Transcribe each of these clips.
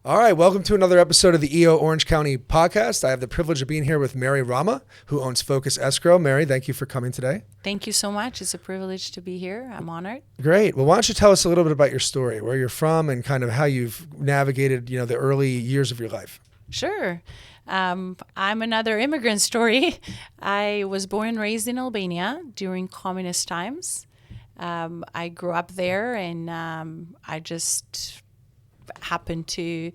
All right, welcome to another episode of the EO Orange County podcast. I have the privilege of being here with Mary Rama, who owns Focus Escrow. Mary, thank you for coming today. Thank you so much. It's a privilege to be here. I'm honored. Great. Well, why don't you tell us a little bit about your story, where you're from, and kind of how you've navigated, the early years of your life. Sure. I'm another immigrant story. I was born and raised in Albania during communist times. I grew up there, and I just happened to,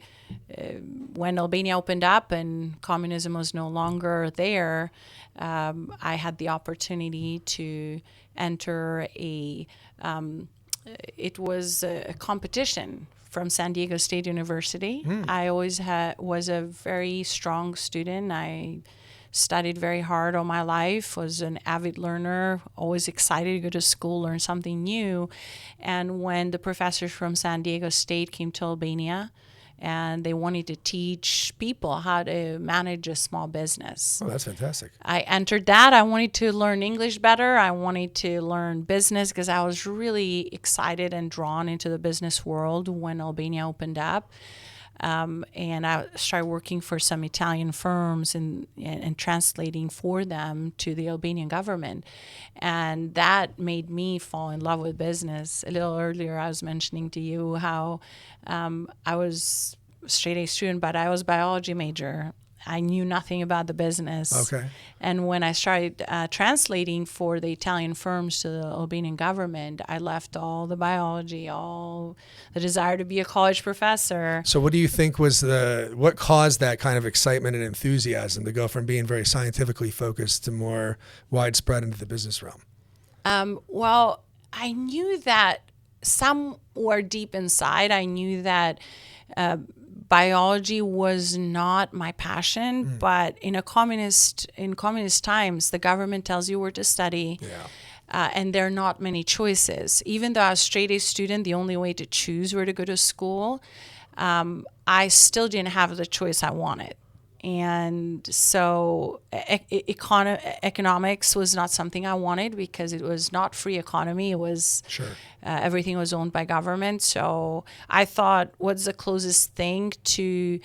when Albania opened up and communism was no longer there, I had the opportunity to enter it was a competition from San Diego State University. I always was a very strong student. I studied very hard all my life, was an avid learner, always excited to go to school, learn something new. And when the professors from San Diego State came to Albania and they wanted to teach people how to manage a small business. Oh, that's fantastic. I entered that. I wanted to learn English better. I wanted to learn business because I was really excited and drawn into the business world when Albania opened up. And I started working for some Italian firms and translating for them to the Albanian government. And that made me fall in love with business. A little earlier, I was mentioning to you how I was a straight A student, but I was a biology major. I knew nothing about the business. Okay. And when I started translating for the Italian firms to the Albanian government, I left all the biology, all the desire to be a college professor. So what do you think was what caused that kind of excitement and enthusiasm to go from being very scientifically focused to more widespread into the business realm? Well, I knew that somewhere deep inside, I knew that biology was not my passion, but in communist times, the government tells you where to study. Yeah. And there are not many choices. Even though I was a straight A student, the only way to choose where to go to school, I still didn't have the choice I wanted. And so economics was not something I wanted because it was not free economy. It was Sure. Everything was owned by government. So I thought, what's the closest thing to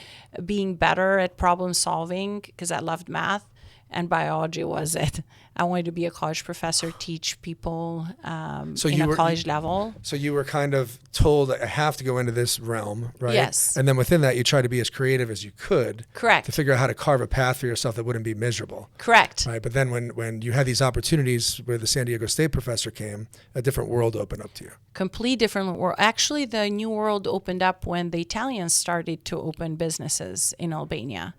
being better at problem solving? Because I loved math, and biology was it. I wanted to be a college professor, teach people college level. So you were kind of told that I have to go into this realm, right? Yes. And then within that, you try to be as creative as you could. Correct. To figure out how to carve a path for yourself that wouldn't be miserable. Correct. Right. But then when you had these opportunities where the San Diego State professor came, a different world opened up to you. Complete different world. Actually, the new world opened up when the Italians started to open businesses in Albania.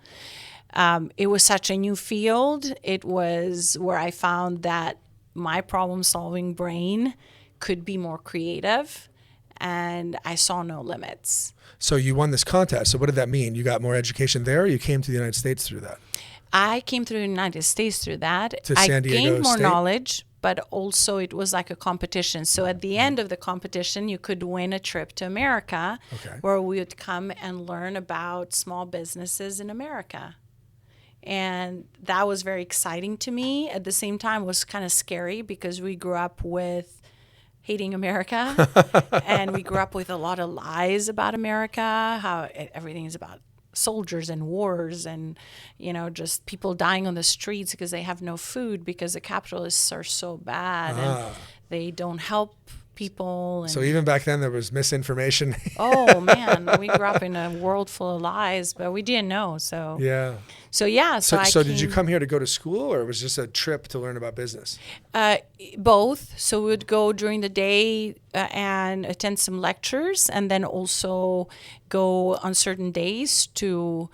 It was such a new field. It was where I found that my problem-solving brain could be more creative, and I saw no limits. So you won this contest. So what did that mean? You got more education there, or you came to the United States through that? I came to the United States through that. To San Diego I gained more State? knowledge, but also it was like a competition. So at the end of the competition, you could win a trip to America, Okay. where we would come and learn about small businesses in America. And that was very exciting to me. At the same time, it was kind of scary because we grew up with hating America. And we grew up with a lot of lies about America, how everything is about soldiers and wars and, just people dying on the streets because they have no food because the capitalists are so bad and they don't help people. And So even back then there was misinformation. oh, man, we grew up in a world full of lies, but we didn't know. So Yeah. So yeah, So did you come here to go to school, or was it just a trip to learn about business? Both. So we would go during the day and attend some lectures, and then also go on certain days to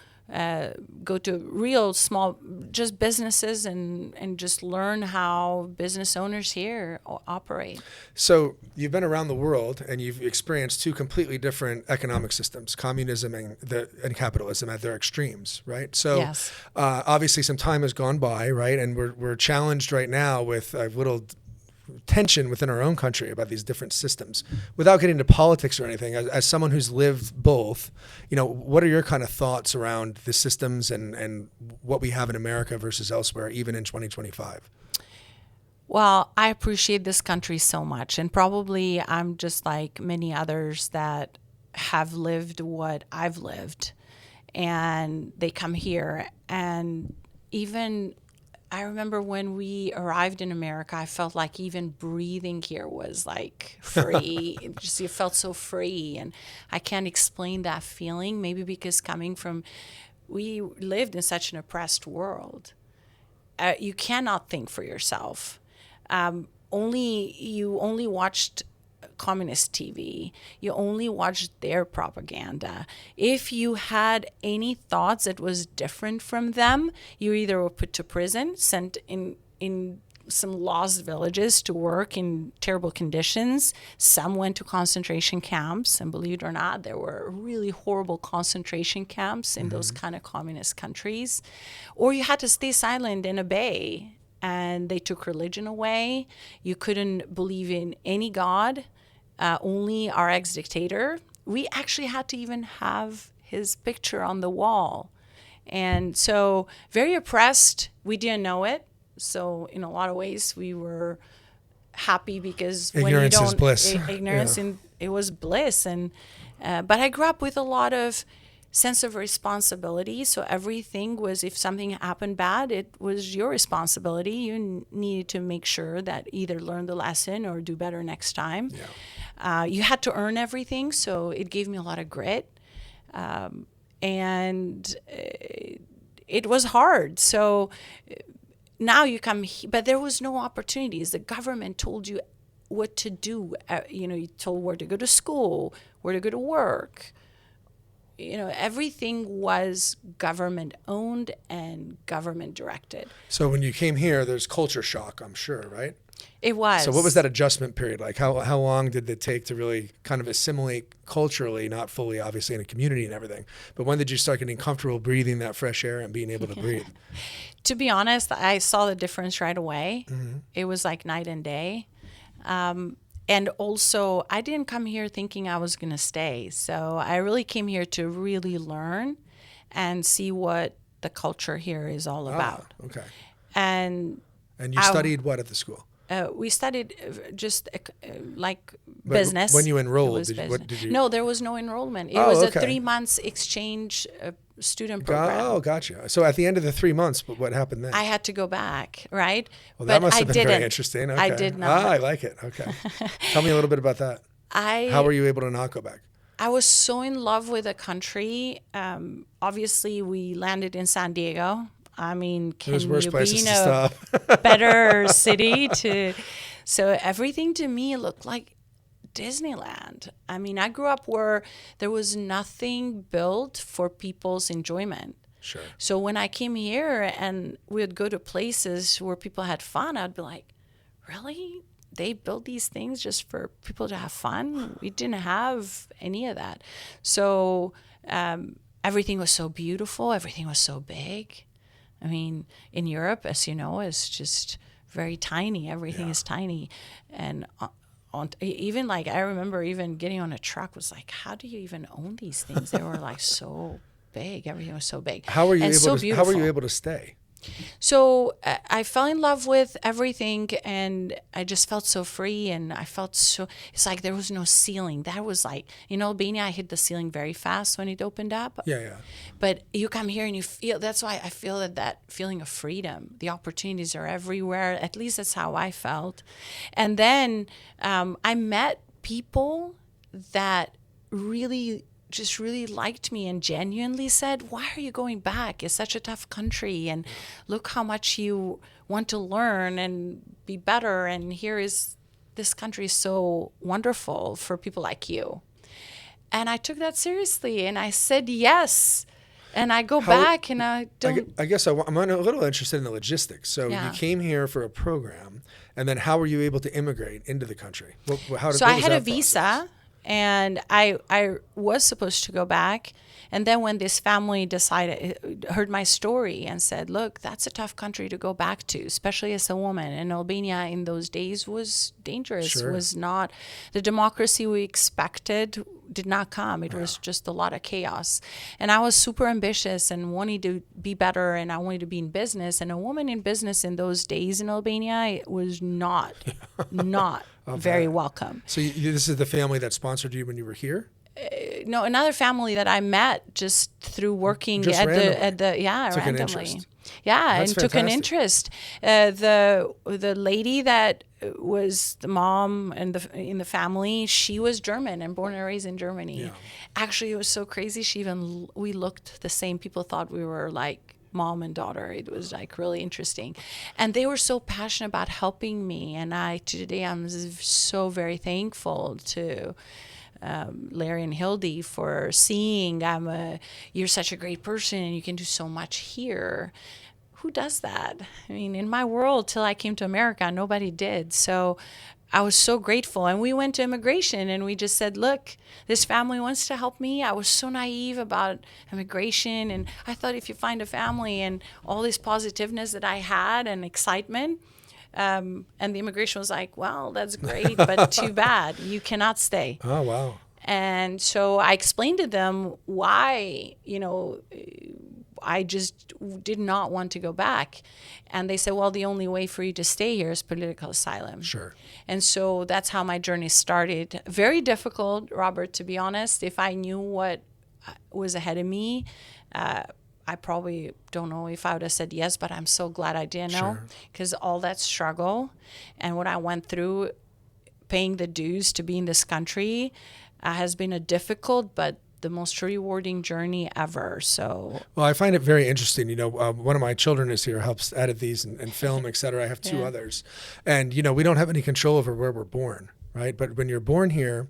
go to real small, just businesses and just learn how business owners here operate. So you've been around the world and you've experienced two completely different economic systems, communism and capitalism at their extremes, right? So Yes. Obviously some time has gone by, right? And we're challenged right now with a little tension within our own country about these different systems. Without getting into politics or anything, as someone who's lived both, what are your kind of thoughts around the systems and what we have in America versus elsewhere, even in 2025? Well, I appreciate this country so much, and probably I'm just like many others that have lived what I've lived, and they come here. And even I remember when we arrived in America, I felt like even breathing here was like free. You felt so free, and I can't explain that feeling. Maybe because coming from, we lived in such an oppressed world. You cannot think for yourself. You only watched communist TV. You only watched their propaganda. If you had any thoughts that was different from them, you either were put to prison, sent in some lost villages to work in terrible conditions. Some went to concentration camps, and believe it or not, there were really horrible concentration camps in those kind of communist countries. Or you had to stay silent and obey, and they took religion away. You couldn't believe in any god, only our ex-dictator. We actually had to even have his picture on the wall. And so very oppressed. We didn't know it. So in a lot of ways, we were happy because ignorance when you don't, is bliss. Ignorance, Yeah. and it was bliss. And but I grew up with a lot of sense of responsibility. So everything was, if something happened bad, it was your responsibility. You needed to make sure that either learn the lesson or do better next time. Yeah. You had to earn everything, so it gave me a lot of grit. And it was hard. So now you come, but there was no opportunities. The government told you what to do. You told where to go to school, where to go to work. Everything was government owned and government directed. So when you came here, there's culture shock, I'm sure, right? It was. So what was that adjustment period like? How long did it take to really kind of assimilate culturally, not fully obviously in a community and everything, but when did you start getting comfortable breathing that fresh air and being able to breathe? To be honest, I saw the difference right away. Mm-hmm. It was like night and day. And also, I didn't come here thinking I was going to stay. So I really came here to really learn and see what the culture here is all about. Okay. And you studied what at the school? we studied just like But business. when you enrolled, It was did you? No, there was no enrollment. It Oh, was okay. a 3 months exchange student program. Oh, gotcha. So at the end of the 3 months, what happened then? I had to go back, right? Well, that must I have been didn't. very interesting. Okay. I did not. I like it. Okay. Tell me a little bit about that. How were you able to not go back? I was so in love with the country. Obviously, we landed in San Diego. I mean, can There's worse you places be to in a stop. better city to? So everything to me looked like Disneyland. I mean, I grew up where there was nothing built for people's enjoyment. Sure. So when I came here and we would go to places where people had fun, I'd be like, really? They built these things just for people to have fun? We didn't have any of that. So everything was so beautiful. Everything was so big. I mean, in Europe, as you know, it's just very tiny. Everything is tiny. And even like, I remember even getting on a truck was like, how do you even own these things? They were like so big. Everything was so big. How were you and able so to? beautiful. How were you able to stay? So I fell in love with everything, and I just felt so free, and I felt so, it's like there was no ceiling. That was like, in Albania, I hit the ceiling very fast when it opened up. Yeah. But you come here and you feel, that's why I feel that feeling of freedom. The opportunities are everywhere. At least that's how I felt. And then I met people that really liked me and genuinely said, why are you going back? It's such a tough country, and look how much you want to learn and be better, and this country is so wonderful for people like you. And I took that seriously, and I said yes. And I go back, and I don't. I guess I'm a little interested in the logistics. So Yeah. you came here for a program, and then how were you able to immigrate into the country? So I had a visa, and I was supposed to go back. And then when this family heard my story and said, look, that's a tough country to go back to, especially as a woman. And Albania in those days was dangerous, Sure. was not, the democracy we expected did not come. It was just a lot of chaos. And I was super ambitious and wanted to be better, and I wanted to be in business. And a woman in business in those days in Albania, it was not very welcome. So this is the family that sponsored you when you were here? no, another family that I met just through working Just at randomly. Took an randomly. interest. Yeah, That's and took an fantastic. interest. The lady that was the mom and in the family, she was German and born and raised in Germany. Yeah. Actually, it was so crazy. We looked the same. People thought we were like mom and daughter. It was like really interesting, and they were so passionate about helping me. And today I'm so very thankful to Larry and Hildy for seeing you're such a great person and you can do so much here. Who does that? I mean, in my world, till I came to America, nobody did. So I was so grateful. And we went to immigration and we just said, look, this family wants to help me. I was so naive about immigration. And I thought if you find a family and all this positiveness that I had and excitement, and the immigration was like, well, that's great, but too bad. You cannot stay. Oh, wow. And so I explained to them why, I just did not want to go back. And they said, well, the only way for you to stay here is political asylum. Sure. And so that's how my journey started. Very difficult, Robert, to be honest. If I knew what was ahead of me, I probably don't know if I would have said yes, but I'm so glad I didn't know, Sure. because all that struggle and what I went through paying the dues to be in this country has been a difficult but the most rewarding journey ever. So Well, I find it very interesting. One of my children is here, helps edit these and film, et cetera. I have two Yeah. others. And, we don't have any control over where we're born, right? But when you're born here,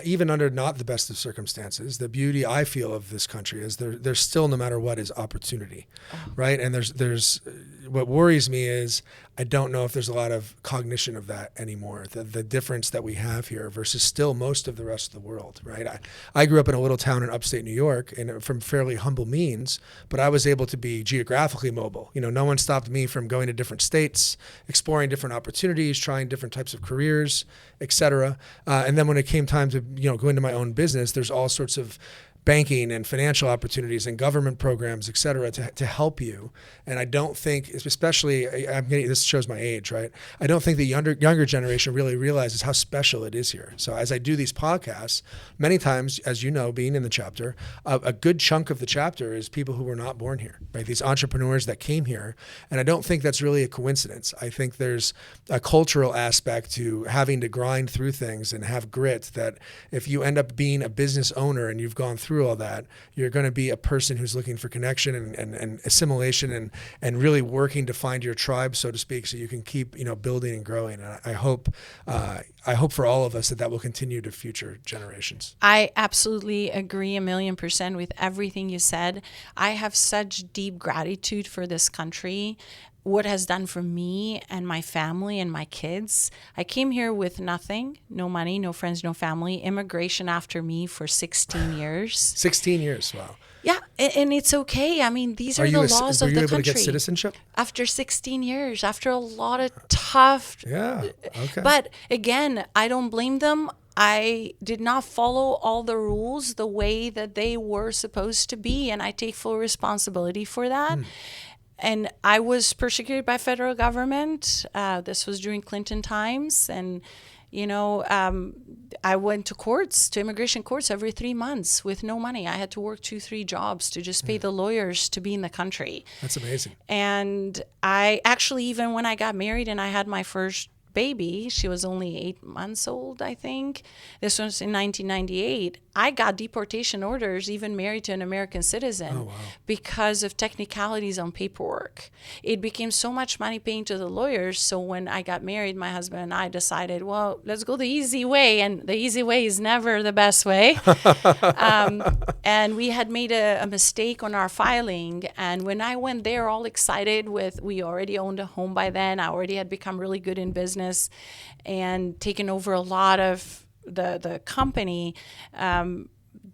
even under not the best of circumstances, the beauty I feel of this country is there's still, no matter what, is opportunity, right? And there's what worries me is I don't know if there's a lot of cognition of that anymore. The difference that we have here versus still most of the rest of the world, right? I grew up in a little town in upstate New York and from fairly humble means, but I was able to be geographically mobile. No one stopped me from going to different states, exploring different opportunities, trying different types of careers, et cetera. And then when it came time to go into my own business, there's all sorts of banking and financial opportunities and government programs, et cetera, to help you. And I don't think, especially, this shows my age, right? I don't think the younger generation really realizes how special it is here. So as I do these podcasts, many times, as you know, being in the chapter, a good chunk of the chapter is people who were not born here, right? These entrepreneurs that came here. And I don't think that's really a coincidence. I think there's a cultural aspect to having to grind through things and have grit that if you end up being a business owner and you've gone through all that, you're going to be a person who's looking for connection and assimilation and really working to find your tribe, so to speak, so you can keep building and growing. And I hope for all of us that will continue to future generations. I absolutely agree 1,000,000% with everything you said. I have such deep gratitude for this country, what has done for me and my family and my kids. I came here with nothing, no money, no friends, no family. Immigration after me for 16 years. 16 years, wow. Yeah, and it's okay. I mean, these are the laws were of you the able country. to get citizenship? After 16 years, after a lot of tough. Yeah, okay. But again, I don't blame them. I did not follow all the rules the way that they were supposed to be, and I take full responsibility for that. And I was persecuted by federal government. This was during Clinton times, and I went to immigration courts every 3 months with no money. I had to work 2-3 jobs to just pay the lawyers to be in the country. That's amazing. And I actually, even when I got married and I had my first baby, she was only 8 months old, I think. This was in 1998. I got deportation orders, even married to an American citizen, because of technicalities on paperwork. It became so much money paying to the lawyers. So when I got married, my husband and I decided, well, let's go the easy way. And the easy way is never the best way. And we had made a mistake on our filing. And when I went there all excited we already owned a home by then. I already had become really good in business and taken over a lot of the company.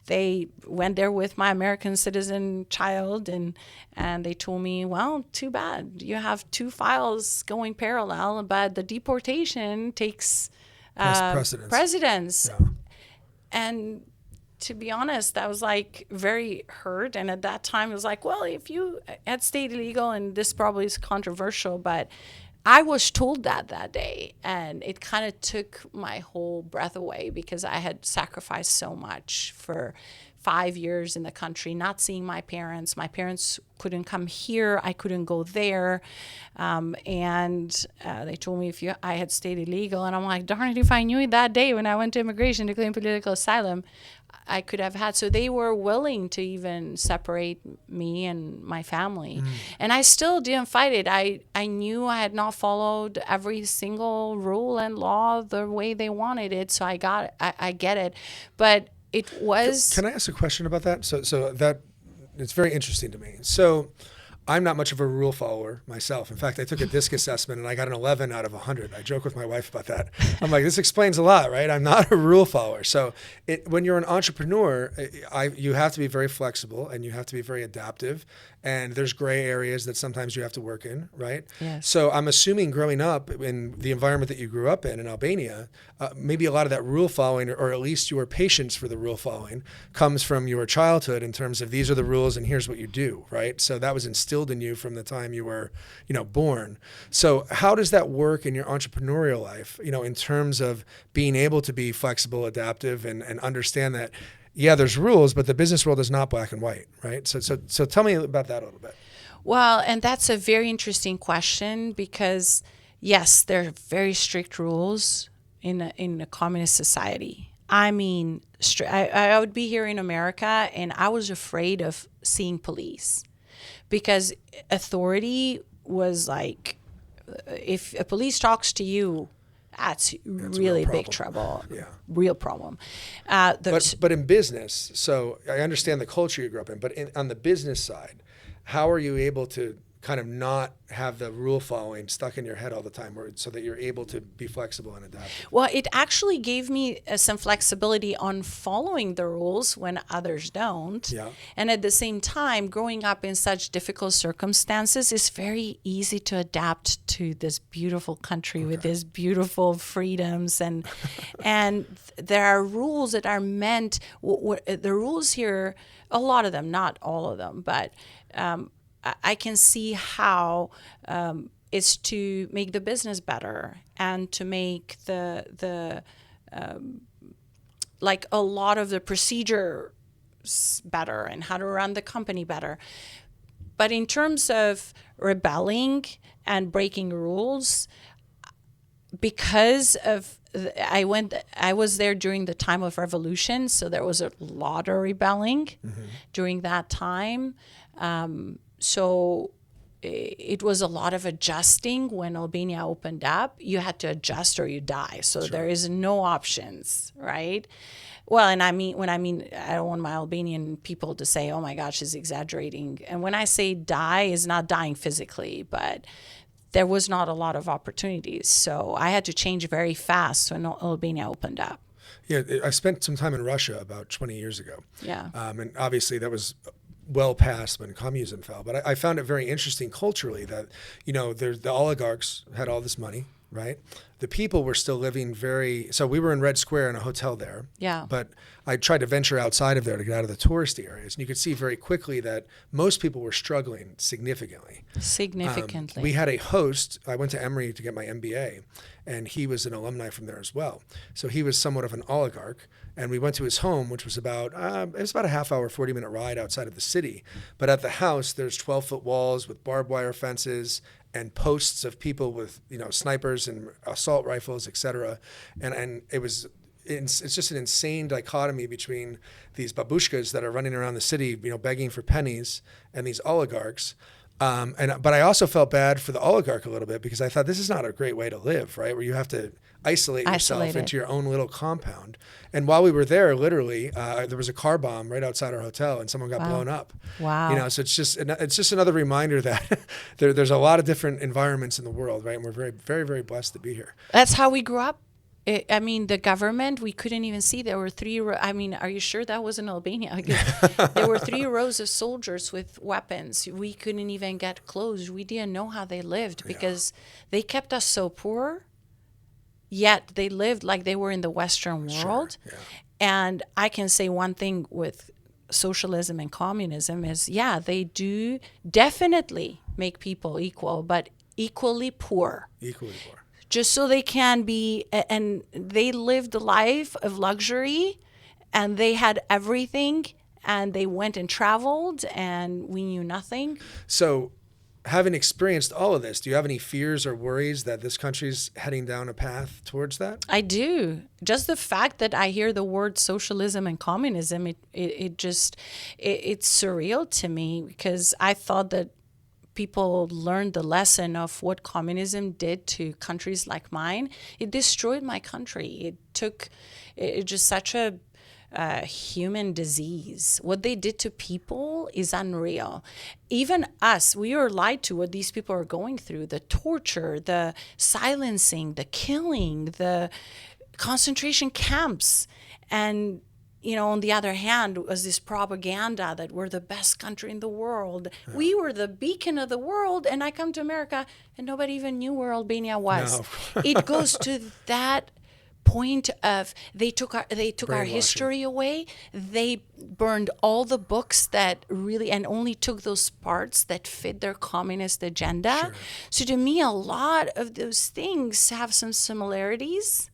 They went there with my American citizen child, and they told me, well, too bad. You have 2 files going parallel, but the deportation takes precedence. Yeah. And to be honest, I was like very hurt. And at that time, it was like, well, if you had stayed illegal, and this probably is controversial, but I was told that day, and it kind of took my whole breath away because I had sacrificed so much for 5 years in the country, not seeing my parents. My parents couldn't come here. I couldn't go there. And they told me I had stayed illegal. And I'm like, darn it, if I knew it that day when I went to immigration to claim political asylum, I could have had. So they were willing to even separate me and my family. And I still didn't fight it. I knew I had not followed every single rule and law the way they wanted it. So I get it. But it was. Can I ask a question about that? So that it's very interesting to me. So I'm not much of a rule follower myself. In fact, I took a DISC assessment and I got an 11 out of 100. I joke with my wife about that. I'm like, this explains a lot, right? I'm not a rule follower. So when you're an entrepreneur, you have to be very flexible and you have to be very adaptive. And there's gray areas that sometimes you have to work in, right? Yes. So I'm assuming growing up in the environment that you grew up in Albania, maybe a lot of that rule following, or at least your patience for the rule following, comes from your childhood in terms of these are the rules and here's what you do, right? So that was instilled in you from the time you were, born. So how does that work in your entrepreneurial life, in terms of being able to be flexible, adaptive, and understand that, yeah, there's rules, but the business world is not black and white, right? So tell me about that a little bit. Well, and that's a very interesting question because, yes, there are very strict rules in a communist society. I mean, I would be here in America and I was afraid of seeing police because authority was like, if a police talks to you, that's really big trouble. Yeah. Real problem. But in business, so I understand the culture you grew up in, but on the business side, how are you able to kind of not have the rule following stuck in your head all the time, so that you're able to be flexible and adapt? Well, it actually gave me some flexibility on following the rules when others don't. Yeah. And at the same time, growing up in such difficult circumstances, it's very easy to adapt to this beautiful country with these beautiful freedoms. And there are rules that are meant, the rules here, a lot of them, not all of them, but I can see how it's to make the business better and to make the like a lot of the procedures better and how to run the company better. But in terms of rebelling and breaking rules, because of I was there during the time of revolution, so there was a lot of rebelling during that time. So it was a lot of adjusting when Albania opened up. You had to adjust or you die. So there is no options, right? Well, and I don't want my Albanian people to say, oh my gosh, she's exaggerating. And when I say die, it's not dying physically, but there was not a lot of opportunities. So I had to change very fast when Albania opened up. Yeah, I spent some time in Russia about 20 years ago. Yeah. And obviously that was well past when communism fell. But I found it very interesting culturally that, the oligarchs had all this money, right? The people were still living so we were in Red Square in a hotel there. Yeah. But I tried to venture outside of there to get out of the touristy areas. And you could see very quickly that most people were struggling significantly. Significantly. We had a host. I went to Emory to get my MBA, and he was an alumni from there as well. So he was somewhat of an oligarch. And we went to his home, which was about a half hour, 40-minute ride outside of the city. But at the house, there's 12-foot walls with barbed wire fences and posts of people with, snipers and assault rifles, et cetera. And it's just an insane dichotomy between these babushkas that are running around the city, begging for pennies, and these oligarchs. But I also felt bad for the oligarch a little bit because I thought this is not a great way to live, right? Where you have to isolate yourself into your own little compound. And while we were there, literally, there was a car bomb right outside our hotel, and someone got blown up. Wow. So it's just another reminder that there's a lot of different environments in the world, right? And we're very, very, very blessed to be here. That's how we grew up. The government, we couldn't even see. There were three. Are you sure that was in Albania? There were 3 rows of soldiers with weapons. We couldn't even get close. We didn't know how they lived because they kept us so poor, yet they lived like they were in the Western world. Sure, yeah. And I can say one thing with socialism and communism is, they do definitely make people equal, but equally poor. Equally poor. Just so they can be, and they lived a life of luxury, and they had everything, and they went and traveled, and we knew nothing. So, having experienced all of this, do you have any fears or worries that this country's heading down a path towards that? I do. Just the fact that I hear the word socialism and communism, it's surreal to me, because I thought that people learned the lesson of what communism did to countries like mine. It destroyed my country. It just such a human disease. What they did to people is unreal. Even us, we are lied to what these people are going through, the torture, the silencing, the killing, the concentration camps. And on the other hand, was this propaganda that we're the best country in the world. Yeah. We were the beacon of the world, and I come to America, and nobody even knew where Albania was. No. It goes to that point of they took our history away. They burned all the books that really, and only took those parts that fit their communist agenda. Sure. So to me, a lot of those things have some similarities.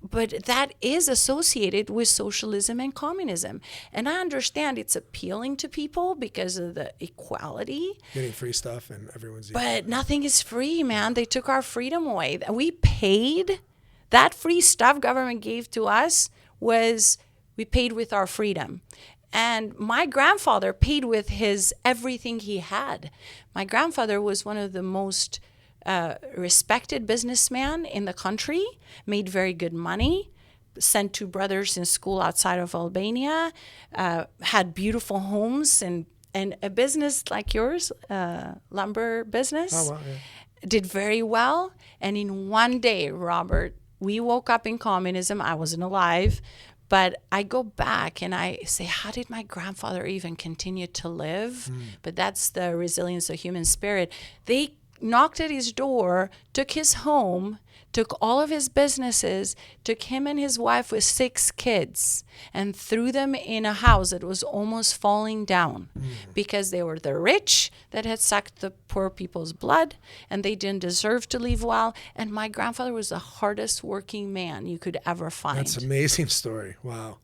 But that is associated with socialism and communism. And I understand it's appealing to people because of the equality. Getting free stuff and everyone's equal. But nothing is free, man. They took our freedom away. We paid. That free stuff government gave to us we paid with our freedom. And my grandfather paid with his everything he had. My grandfather was one of the most respected businessman in the country, made very good money, sent two brothers in school outside of Albania, had beautiful homes, and a business like yours, lumber business, did very well. And in one day, Robert, we woke up in communism. I wasn't alive, but I go back and I say, how did my grandfather even continue to live? But that's the resilience of human spirit. They knocked at his door, took his home, took all of his businesses, took him and his wife with 6 kids, and threw them in a house that was almost falling down because they were the rich that had sucked the poor people's blood, and they didn't deserve to live well. And my grandfather was the hardest working man you could ever find. That's an amazing story. Wow.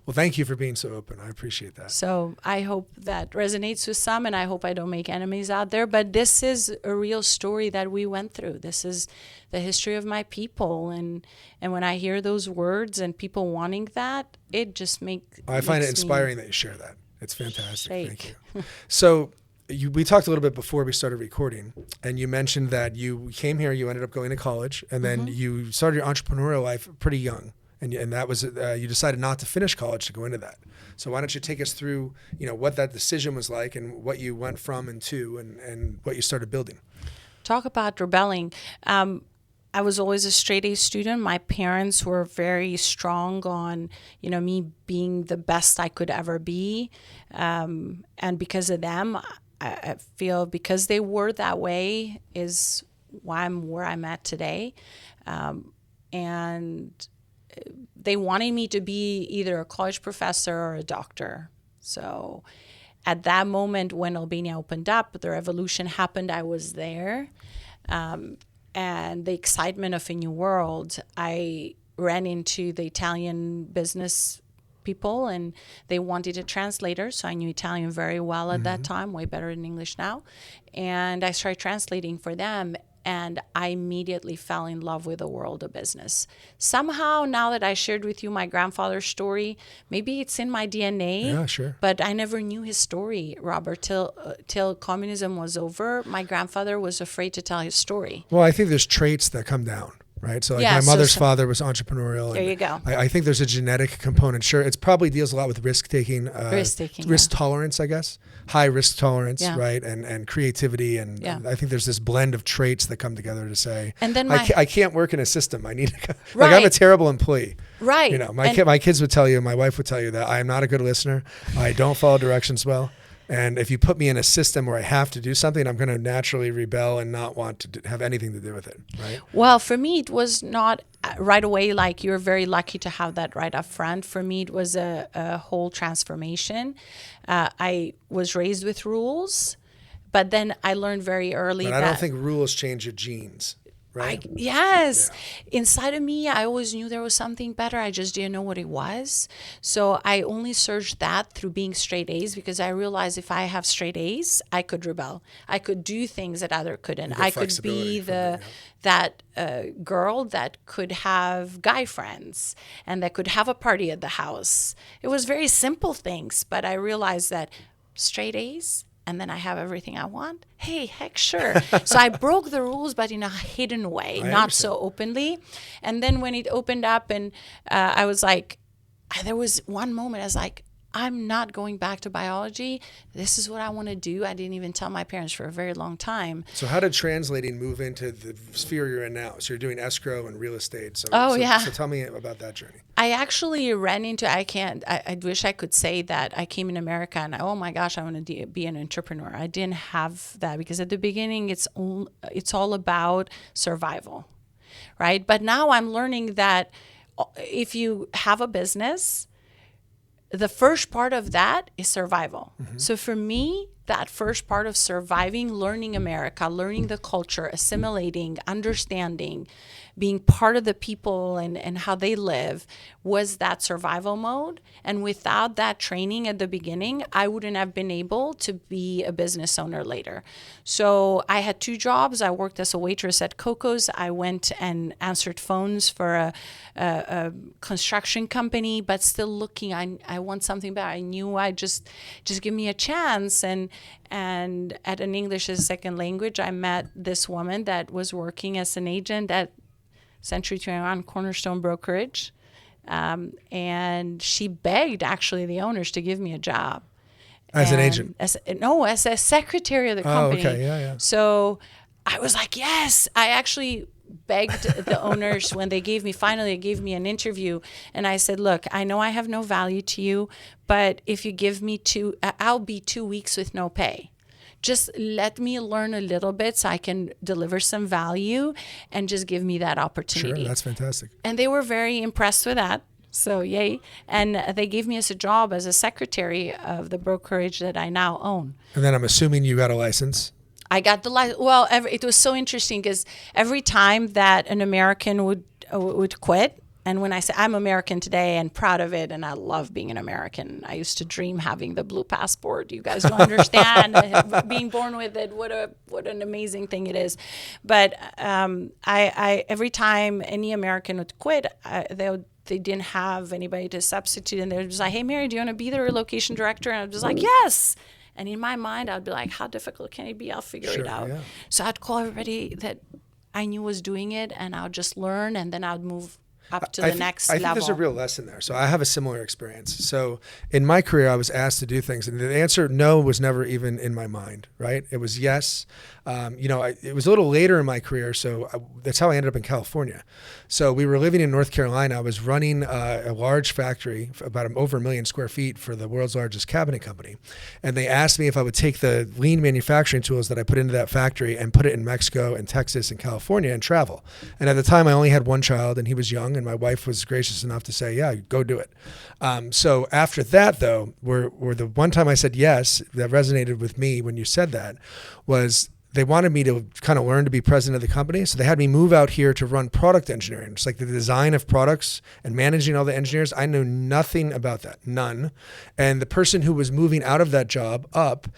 Well, thank you for being so open. I appreciate that. So I hope that resonates with some, and I hope I don't make enemies out there. But this is a real story that we went through. This is the history of my people. And when I hear those words and people wanting that, it just makes I find it inspiring that you share that. It's fantastic. Thank you. So we talked a little bit before we started recording, and you mentioned that you came here, you ended up going to college, and then you started your entrepreneurial life pretty young. And that was you decided not to finish college to go into that. So why don't you take us through, what that decision was like and what you went from and to and what you started building. Talk about rebelling. I was always a straight A student. My parents were very strong on, me being the best I could ever be. And because of them, I feel because they were that way is why I'm where I'm at today. And they wanted me to be either a college professor or a doctor. So at that moment when Albania opened up, the revolution happened, I was there. And the excitement of a new world, I ran into the Italian business people, and they wanted a translator. So I knew Italian very well at that time, way better than English now. And I started translating for them. And I immediately fell in love with the world of business. Somehow, now that I shared with you my grandfather's story, maybe it's in my DNA. Yeah, sure. But I never knew his story, Robert, till communism was over. My grandfather was afraid to tell his story. Well, I think there's traits that come down. Right. So my mother's father was entrepreneurial. There you go. I think there's a genetic component. Sure. It probably deals a lot with risk taking, risk tolerance, I guess, high risk tolerance, right. And creativity. And I think there's this blend of traits that come together to say, and then I can't work in a system. I need to, I'm a terrible employee. Right. My kids would tell you, my wife would tell you that I am not a good listener. I don't follow directions well. And if you put me in a system where I have to do something, I'm going to naturally rebel and not want to have anything to do with it, right? Well, for me, it was not right away. Like, you're very lucky to have that right up front. For me, it was a whole transformation. I was raised with rules, But then I learned very early But that I don't think rules change your genes, right? yes. Inside of me, I always knew there was something better. I just didn't know what it was. So I only searched that through being straight A's, because I realized if I have straight A's, I could rebel. I could do things that other couldn't. I could flexibility be from there, that girl that could have guy friends and that could have a party at the house. It was very simple things, but I realized that straight A's, and then I have everything I want. Hey, heck, sure. So I broke the rules, but in a hidden way, not so openly. And then when it opened up, and I was like, there was one moment I was like, I'm not going back to biology. This is what I want to do. I didn't even tell my parents for a very long time. So how did translating move into the sphere you're in now? So you're doing escrow and real estate. So tell me about that journey. I actually ran into, I wish I could say that I came in America and oh my gosh, I want to be an entrepreneur. I didn't have that, because at the beginning it's all about survival, right? But now I'm learning that if you have a business, the first part of that is survival. So for me, that first part of surviving, learning America, learning the culture, assimilating, understanding, being part of the people and how they live, was that survival mode. And without that training at the beginning, I wouldn't have been able to be a business owner later. So I had 2 jobs. I worked as a waitress at Coco's. I went and answered phones for a construction company, but still looking, I want something better. I knew I just give me a chance. And at an English as a second language, I met this woman that was working as an agent at Century 21 Cornerstone Brokerage. And she begged actually the owners to give me a job. As an agent? As a secretary of the company. Oh, okay. Yeah. So I was like, yes. I actually begged the owners when they gave me an interview. And I said, look, I know I have no value to you, but if you give me I'll be 2 weeks with no pay. Just let me learn a little bit so I can deliver some value, and just give me that opportunity. Sure, that's fantastic. And they were very impressed with that. So yay. And they gave me a job as a secretary of the brokerage that I now own. And then I'm assuming you got a license. I got the license. Well, it was so interesting because every time that an American would quit, and when I say I'm American today and proud of it, and I love being an American. I used to dream having the blue passport. You guys don't understand being born with it. What an amazing thing it is. But I every time any American would quit, they didn't have anybody to substitute, and they were just like, "Hey, Mary, do you want to be the relocation director?" And I was just like, "Yes." And in my mind, I'd be like, "How difficult can it be? I'll figure it out." Yeah. So I'd call everybody that I knew was doing it, and I would just learn, and then I'd move up to the next level. I think there's a real lesson there. So I have a similar experience. So in my career, I was asked to do things, and the answer no was never even in my mind, right? It was yes. It was a little later in my career, so that's how I ended up in California. So we were living in North Carolina. I was running a large factory, about over 1 million square feet, for the world's largest cabinet company. And they asked me if I would take the lean manufacturing tools that I put into that factory and put it in Mexico and Texas and California and travel. And at the time, I only had 1 child, and he was young, and my wife was gracious enough to say, yeah, go do it. So after that, though, where the one time I said yes, that resonated with me when you said that, was they wanted me to kind of learn to be president of the company. So they had me move out here to run product engineering. It's like the design of products and managing all the engineers. I knew nothing about that, none. And the person who was moving out of that job up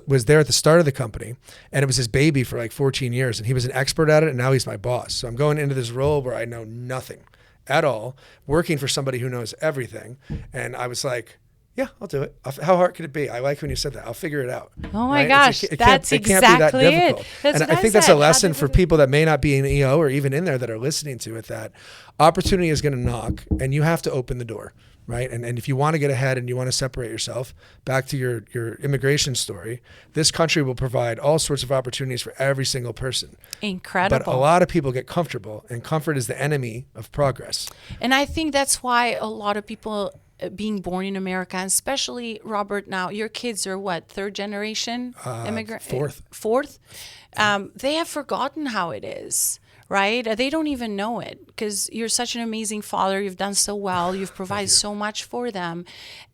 was there at the start of the company. And it was his baby for like 14 years. And he was an expert at it. And now he's my boss. So I'm going into this role where I know nothing at all, working for somebody who knows everything. And I was like, yeah, I'll do it. How hard could it be? I like when you said that. I'll figure it out. Oh my gosh, that's exactly it. And I think that's a lesson for people that may not be in EO or even in there that are listening to it, that opportunity is going to knock and you have to open the door, right? And if you want to get ahead and you want to separate yourself, back to your immigration story, this country will provide all sorts of opportunities for every single person. Incredible. But a lot of people get comfortable, and comfort is the enemy of progress. And I think that's why a lot of people being born in America, and especially Robert, now your kids are what, 3rd generation immigrant? Fourth. They have forgotten how it is, right? They don't even know it because you're such an amazing father. You've done so well. You've provided so much for them,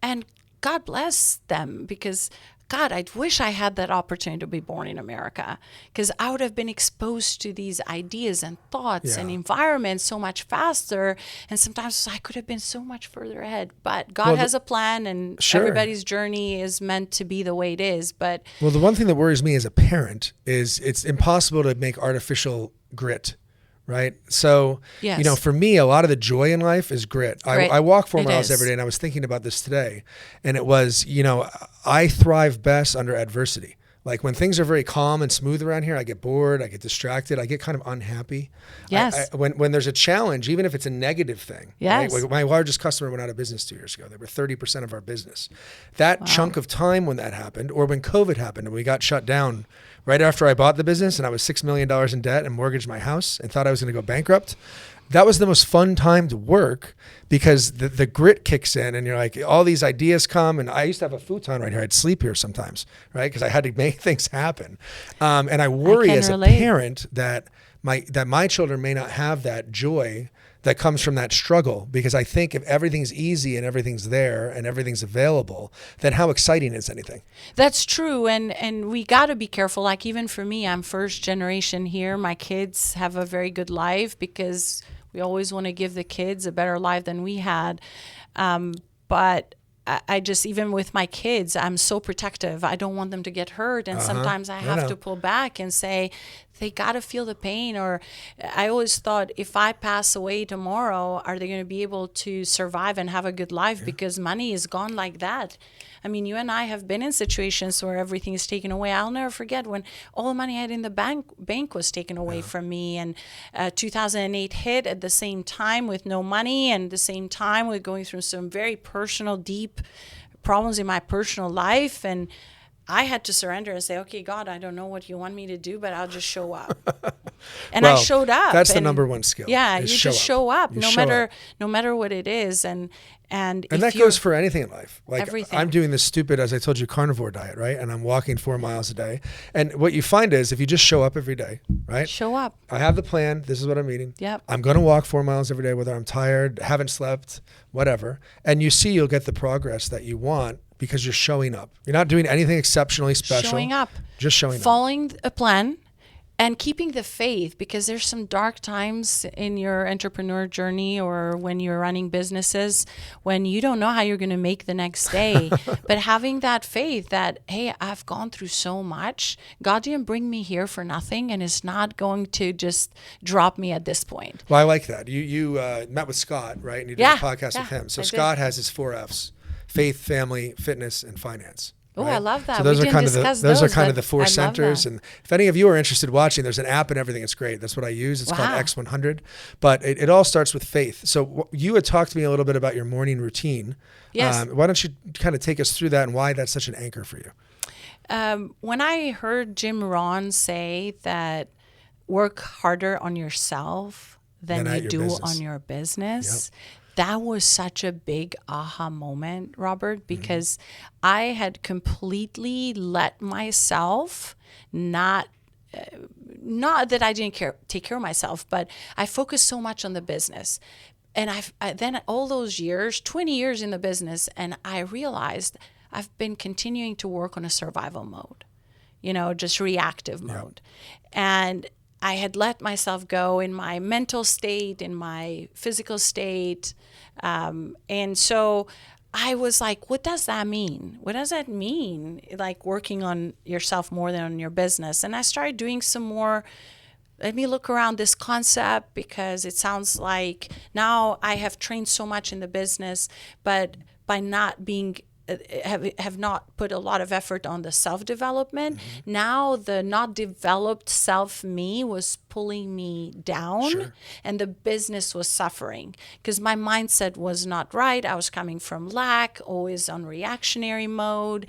and God bless them, because God, I wish I had that opportunity to be born in America, because I would have been exposed to these ideas and thoughts and environments so much faster. And sometimes I could have been so much further ahead. But God has a plan, and everybody's journey is meant to be the way it is. But well, the one thing that worries me as a parent is it's impossible to make artificial grit. Right. So, for me, a lot of the joy in life is grit. I walk 4 miles every day, and I was thinking about this today, and it was, I thrive best under adversity. Like when things are very calm and smooth around here, I get bored, I get distracted, I get kind of unhappy. Yes. When there's a challenge, even if it's a negative thing. Yes. Right? Like my largest customer went out of business 2 years ago. They were 30% of our business. That chunk of time when that happened, or when COVID happened and we got shut down right after I bought the business and I was $6 million in debt and mortgaged my house and thought I was going to go bankrupt. That was the most fun time to work, because the grit kicks in and you're like, all these ideas come. And I used to have a futon right here. I'd sleep here sometimes, right? Because I had to make things happen. And I worry as a parent that my children may not have that joy that comes from that struggle, because I think if everything's easy and everything's there and everything's available, then how exciting is anything? That's true. And we got to be careful. Like even for me, I'm first generation here. My kids have a very good life because we always want to give the kids a better life than we had. But I just, even with my kids, I'm so protective. I don't want them to get hurt. And sometimes I have to pull back and say, they got to feel the pain. Or I always thought, if I pass away tomorrow, are they going to be able to survive and have a good life? Because money is gone like that. I mean, you and I have been in situations where everything is taken away. I'll never forget when all the money I had in the bank was taken away from me. And 2008 hit at the same time with no money, and at the same time with going through some very personal, deep problems in my personal life. And I had to surrender and say, okay, God, I don't know what you want me to do, but I'll just show up. And I showed up. That's the number one skill. Yeah, you just show up, no matter what it is. And that goes for anything in life. Like everything. I'm doing this stupid, as I told you, carnivore diet, right? And I'm walking 4 miles a day. And what you find is if you just show up every day, right? Show up. I have the plan. This is what I'm eating. Yep. I'm going to walk 4 miles every day, whether I'm tired, haven't slept, whatever. And you'll get the progress that you want because you're showing up. You're not doing anything exceptionally special. Showing up. Just showing up. Following a plan. And keeping the faith, because there's some dark times in your entrepreneur journey or when you're running businesses when you don't know how you're going to make the next day. But having that faith that, hey, I've gone through so much. God didn't bring me here for nothing, and is not going to just drop me at this point. Well, I like that. You met with Scott, right? And you did a podcast with him. So Scott has his 4 Fs: faith, family, fitness, and finance. Oh, right? I love that. So those are kind of the 4 I centers. And if any of you are interested watching, there's an app and everything. It's great. That's what I use. It's called X100. But it all starts with faith. So you had talked to me a little bit about your morning routine. Yes. Why don't you kind of take us through that and why that's such an anchor for you? When I heard Jim Rohn say that work harder on yourself than you do on your business. Yep. That was such a big aha moment, Robert, because I had completely let myself not that I didn't take care of myself, but I focused so much on the business. And I then all those years, 20 years in the business, and I realized I've been continuing to work on a survival mode, just reactive mode. And I had let myself go in my mental state, in my physical state. And so I was like, what does that mean? What does that mean? Like working on yourself more than on your business. And I started doing some more, let me look around this concept, because it sounds like now I have trained so much in the business, but by not being have not put a lot of effort on the self-development. Now the not developed self-me was pulling me down, and the business was suffering because my mindset was not right. I was coming from lack, always on reactionary mode,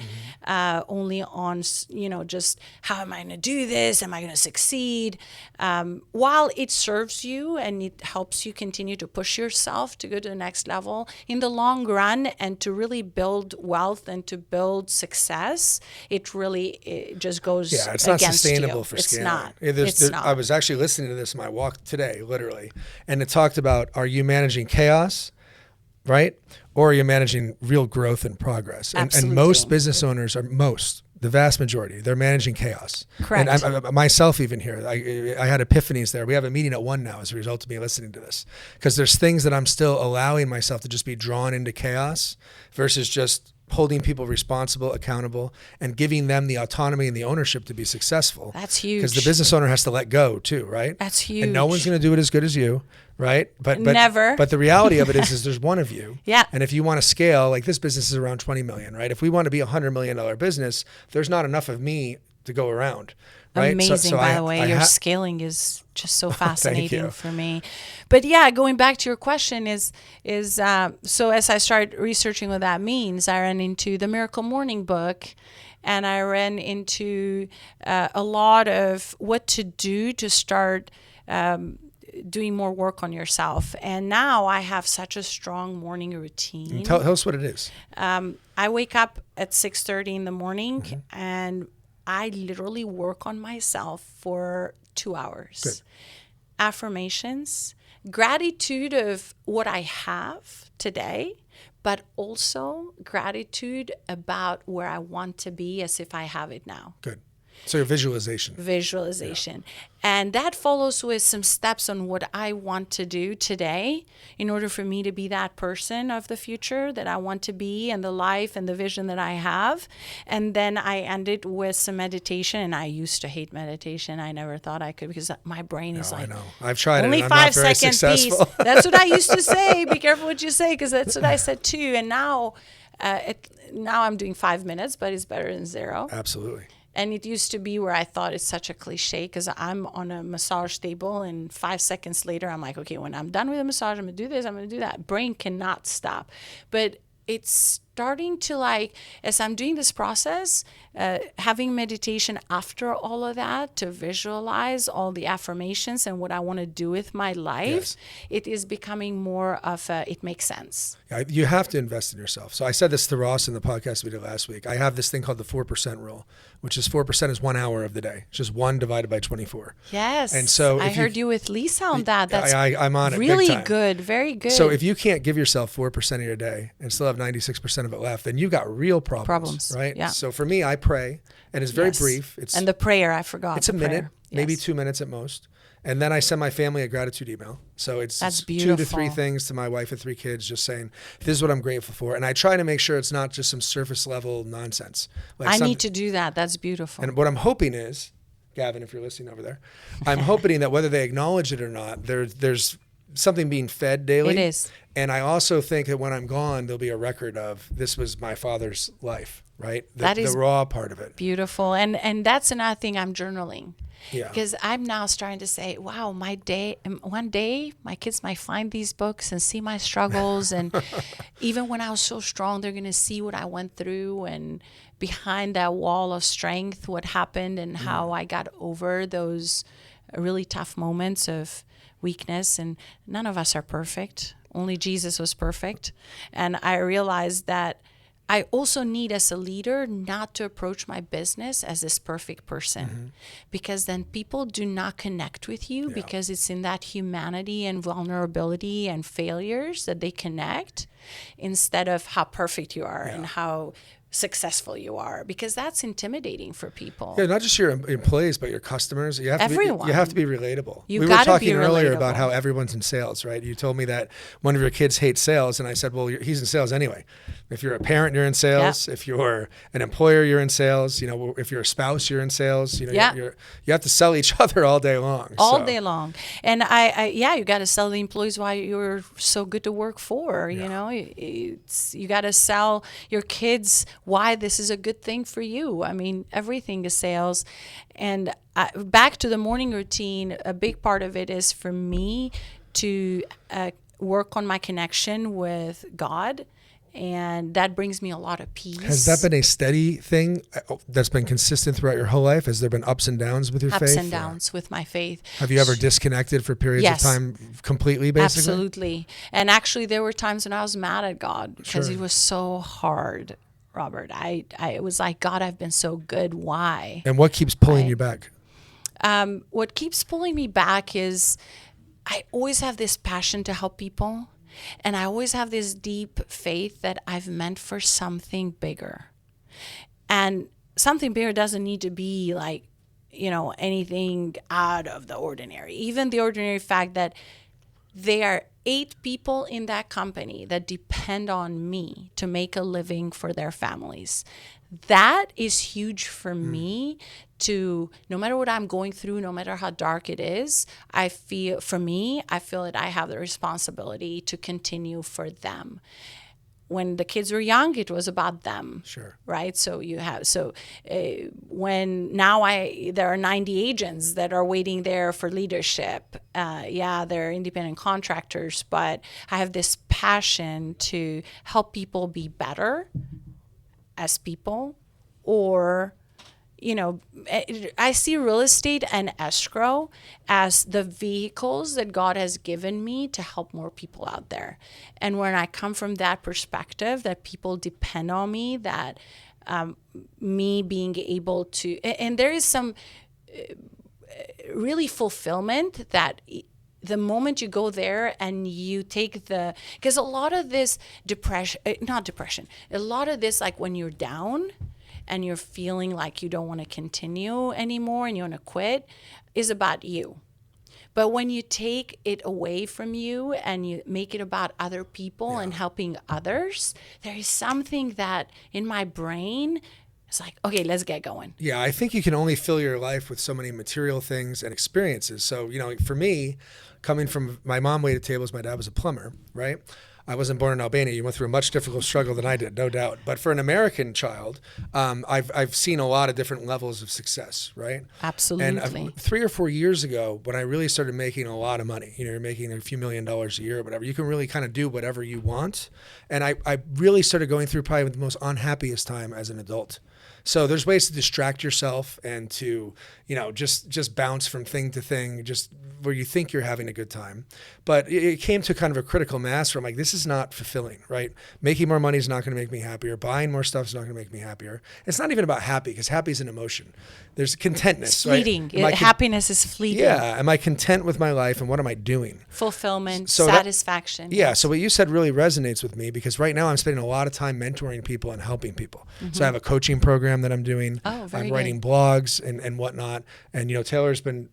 only on, just how am I going to do this? Am I going to succeed? While it serves you and it helps you continue to push yourself to go to the next level, in the long run and to really build wealth and to build success, it just goes against you. It's not sustainable for it's scaling. It's not. I was actually listening to this in my walk today, literally, and it talked about, are you managing chaos, right? Or are you managing real growth and progress? And most business owners the vast majority, they're managing chaos. Correct. And I myself even here, I had epiphanies there. We have a meeting at 1 now as a result of me listening to this, because there's things that I'm still allowing myself to just be drawn into chaos versus just holding people responsible, accountable, and giving them the autonomy and the ownership to be successful. That's huge. Because the business owner has to let go too, right? That's huge. And no one's going to do it as good as you, right? But Never. But the reality of it is there's one of you. Yeah. And if you want to scale, like this business is around 20 million, right? If we want to be a $100 million business, there's not enough of me to go around. Right? Amazing, by the way. Your scaling is just so fascinating for me. But yeah, going back to your question is so as I started researching what that means, I ran into the Miracle Morning book, and I ran into a lot of what to do to start doing more work on yourself. And now I have such a strong morning routine. Tell us what it is. I wake up at 6:30 in the morning, and I literally work on myself for 2 hours. Good. Affirmations, gratitude of what I have today, but also gratitude about where I want to be as if I have it now. Good. So your visualization. Visualization. And that follows with some steps on what I want to do today in order for me to be that person of the future that I want to be, and the life and the vision that I have. And then I end it with some meditation. And I used to hate meditation. I never thought I could, because my brain is I know. I've tried only it. And I'm not very 5 second successful. piece. That's what I used to say. Be careful what you say, because that's what I said too. And now, now I'm doing 5 minutes, but it's better than 0. Absolutely. And it used to be where I thought it's such a cliche, because I'm on a massage table and 5 seconds later, I'm like, okay, when I'm done with the massage, I'm going to do this, I'm going to do that. Brain cannot stop. But it's starting to, like, as I'm doing this process, having meditation after all of that to visualize all the affirmations and what I want to do with my life, it is becoming more of a, it makes sense. You have to invest in yourself. So I said this to Ross in the podcast we did last week. I have this thing called the 4% rule, which is 4% is 1 hour of the day. It's just 1 divided by 24. Yes. And so I heard you with Lisa on that. That's I'm on it. Really big time. good. Very good. So if you can't give yourself 4% of your day and still have 96% of it left, then you've got real problems. Right? Yeah. So for me, I pray, and it's very brief. And the prayer, I forgot. It's a minute, maybe 2 minutes at most. And then I send my family a gratitude email. So it's 2 to 3 things to my wife and 3 kids, just saying, this is what I'm grateful for. And I try to make sure it's not just some surface level nonsense. I need to do that. That's beautiful. And what I'm hoping is, Gavin, if you're listening over there, I'm hoping that whether they acknowledge it or not, there's something being fed daily. It is. And I also think that when I'm gone, there'll be a record of this was my father's life, right? That is the raw part of it. Beautiful. And that's another thing I'm journaling. Yeah. Because I'm now starting to say, wow, one day my kids might find these books and see my struggles. And even when I was so strong, they're going to see what I went through, and behind that wall of strength, what happened and how I got over those really tough moments of weakness. And none of us are perfect. Only Jesus was perfect. And I realized that I also need, as a leader, not to approach my business as this perfect person, because then people do not connect with you, because it's in that humanity and vulnerability and failures that they connect, instead of how perfect you are and how successful you are, because that's intimidating for people. Yeah, not just your employees, but your customers. You have Everyone. You have to be relatable. You we were gotta talking be earlier relatable. about how everyone's in sales, right? You told me that one of your kids hates sales, and I said, well, he's in sales anyway. If you're a parent, you're in sales. If you're an employer, you're in sales. You know, if you're a spouse, you're in sales. You know, you have to sell each other all day long. All day long. And you got to sell the employees why you're so good to work for. You know, you got to sell your kids why this is a good thing for you. I mean, everything is sales. And back to the morning routine, a big part of it is for me to work on my connection with God. And that brings me a lot of peace. Has that been a steady thing that's been consistent throughout your whole life? Has there been ups and downs with your faith? Ups and downs with my faith. Have you ever disconnected for periods of time completely, basically? Absolutely. And actually, there were times when I was mad at God because it was so hard, Robert. It was like, God, I've been so good. Why? And what keeps pulling you back? What keeps pulling me back is I always have this passion to help people. And I always have this deep faith that I've meant for something bigger. And something bigger doesn't need to be like, anything out of the ordinary. Even the ordinary fact that there are 8 people in that company that depend on me to make a living for their families. That is huge for me to, no matter what I'm going through, no matter how dark it is, I feel that I have the responsibility to continue for them. When the kids were young, it was about them. Sure. Right. So when now there are 90 agents that are waiting there for leadership. They're independent contractors, but I have this passion to help people be better as people, or I see real estate and escrow as the vehicles that God has given me to help more people out there. And when I come from that perspective, that people depend on me, that me being able to, and there is some really fulfillment that the moment you go there and you take because a lot of this a lot of this, like when you're down and you're feeling like you don't want to continue anymore and you want to quit, is about you. But when you take it away from you and you make it about other people and helping others, there is something that in my brain, it's like, okay, let's get going. Yeah, I think you can only fill your life with so many material things and experiences. So, for me, coming from, my mom waited tables, my dad was a plumber, right? I wasn't born in Albania. You went through a much difficult struggle than I did, no doubt. But for an American child, I've seen a lot of different levels of success, right? Absolutely. And 3 or 4 years ago, when I really started making a lot of money, you're making a few $1 million a year or whatever, you can really kind of do whatever you want. And I really started going through probably the most unhappiest time as an adult. So there's ways to distract yourself and to, just bounce from thing to thing, just where you think you're having a good time. But it came to kind of a critical mass where I'm like, this is not fulfilling, right? Making more money is not going to make me happier. Buying more stuff is not going to make me happier. It's not even about happy, because happy is an emotion. There's contentness, it's fleeting. Right? Happiness is fleeting. Yeah. Am I content with my life, and what am I doing? Fulfillment, satisfaction. Yeah. So what you said really resonates with me, because right now I'm spending a lot of time mentoring people and helping people. Mm-hmm. So I have a coaching program that I'm doing. I'm writing blogs and whatnot. And, Taylor's been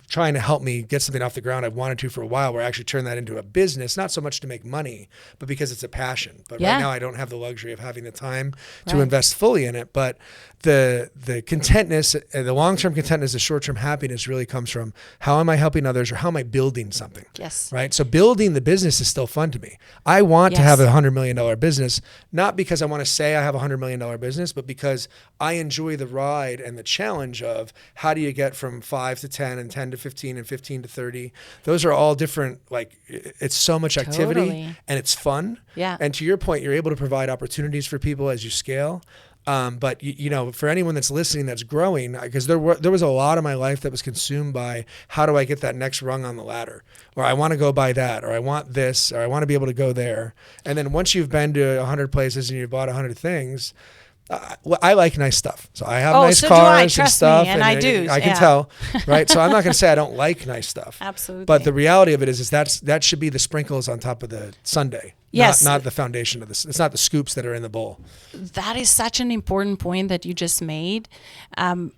trying to help me get something off the ground I've wanted to for a while, where I actually turn that into a business, not so much to make money, but because it's a passion. But right now I don't have the luxury of having the time to invest fully in it. But the contentness, the long-term contentness, the short-term happiness really comes from how am I helping others, or how am I building something? Yes. Right? So building the business is still fun to me. I want to have a $100 million business, not because I want to say I have a $100 million business, but because I enjoy the ride and the challenge of how do you get from 5 to 10 and 10 to 15 and 15 to 30. Those are all different, it's so much activity and it's fun. Yeah. And to your point, you're able to provide opportunities for people as you scale. But for anyone that's listening, that's growing, because there was a lot of my life that was consumed by how do I get that next rung on the ladder, or I want to go buy that, or I want this, or I want to be able to go there. And then once you've been to 100 places and you've bought 100 things, I like nice stuff. So I have nice cars and stuff. Me, and I do. I can tell, right? So I'm not going to say I don't like nice stuff. Absolutely. But the reality of it is that should be the sprinkles on top of the sundae. Yes. Not the foundation of this. It's not the scoops that are in the bowl. That is such an important point that you just made. 3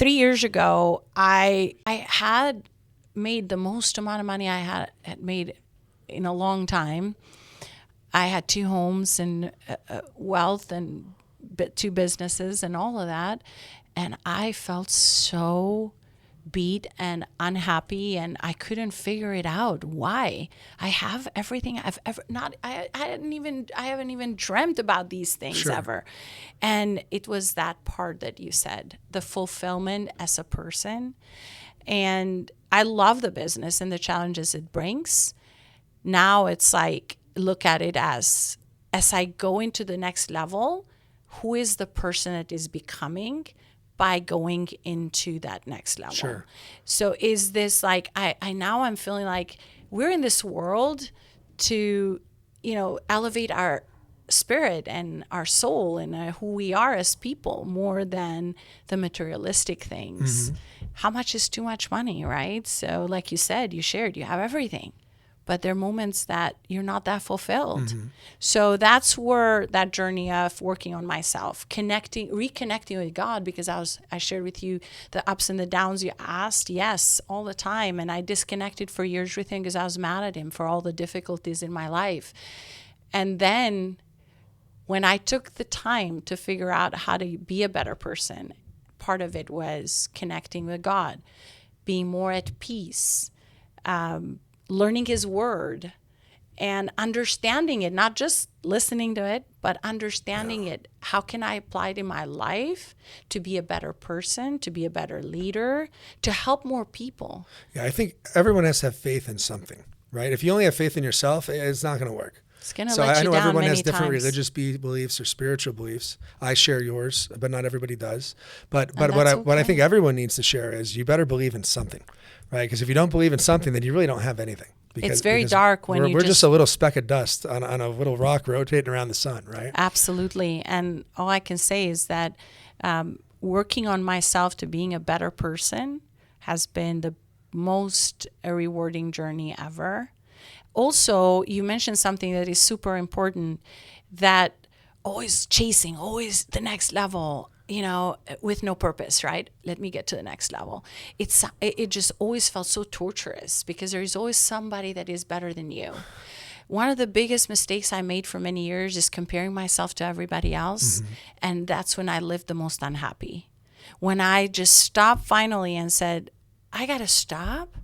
years ago, I had made the most amount of money I had made in a long time. I had 2 homes and wealth and 2 businesses and all of that. And I felt so beat and unhappy, and I couldn't figure it out. Why? I have everything I've ever not. I haven't even dreamt about these things ever. And it was that part that you said, the fulfillment as a person. And I love the business and the challenges it brings. Now it's like, look at it as I go into the next level, who is the person that is becoming by going into that next level? Sure. So is this like, I'm feeling like we're in this world to, elevate our spirit and our soul and who we are as people more than the materialistic things. Mm-hmm. How much is too much money, right? So like you said, you shared, you have everything. but there are moments that you're not that fulfilled. So that's where that journey of working on myself, reconnecting with God, because I shared with you the ups and the downs you asked, yes, all the time. And I disconnected for years with him because I was mad at him for all the difficulties in my life. And then when I took the time to figure out how to be a better person, part of it was connecting with God, being more at peace, learning his word, and understanding it, not just listening to it, but understanding it. How can I apply it in my life to be a better person, to be a better leader, to help more people? Yeah, I think everyone has to have faith in something, right? If you only have faith in yourself, it's not going to work. It's going to So let I you know down everyone many has different times. religious beliefs or spiritual beliefs. I share yours, but not everybody does. But And what I that's what I okay. think everyone needs to share is you better believe in something, right? Because if you don't believe in something, then you really don't have anything. It's very dark when we're you just just a little speck of dust on a little rock rotating around the sun, right? Absolutely. And all I can say is that working on myself to being a better person has been the most rewarding journey ever. Also, you mentioned something that is super important, that always chasing, always the next level, with no purpose, right? Let me get to the next level. It just always felt so torturous because there is always somebody that is better than you. One of the biggest mistakes I made for many years is comparing myself to everybody else. And that's when I lived the most unhappy. When I just stopped finally and said, I got to stop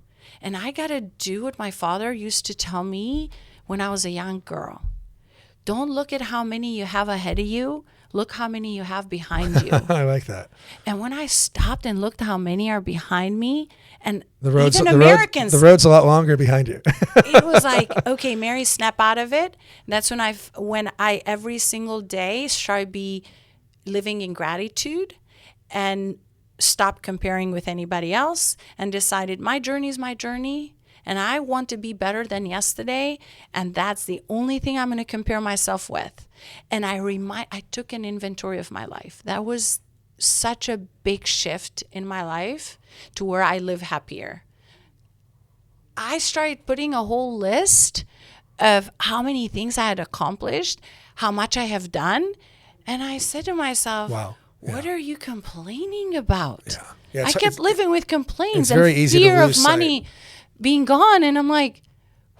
and I got to do what my father used to tell me when I was a young girl. Don't look at how many you have ahead of you. Look how many you have behind you. I like that. And when I stopped and looked how many are behind me, and The road's even the Americans, road, the road's a lot longer behind you. it was like, okay, Mary, snap out of it. That's when I every single day try to be living in gratitude and stop comparing with anybody else and decided my journey is my journey. And I want to be better than yesterday, and that's the only thing I'm going to compare myself with. And I took an inventory of my life. That was such a big shift in my life to where I live happier. I started putting a whole list of how many things I had accomplished, how much I have done, and I said to myself, Wow. What are you complaining about? Yeah, I kept living with complaints it's and very easy to fear of lose money being gone. And I'm like,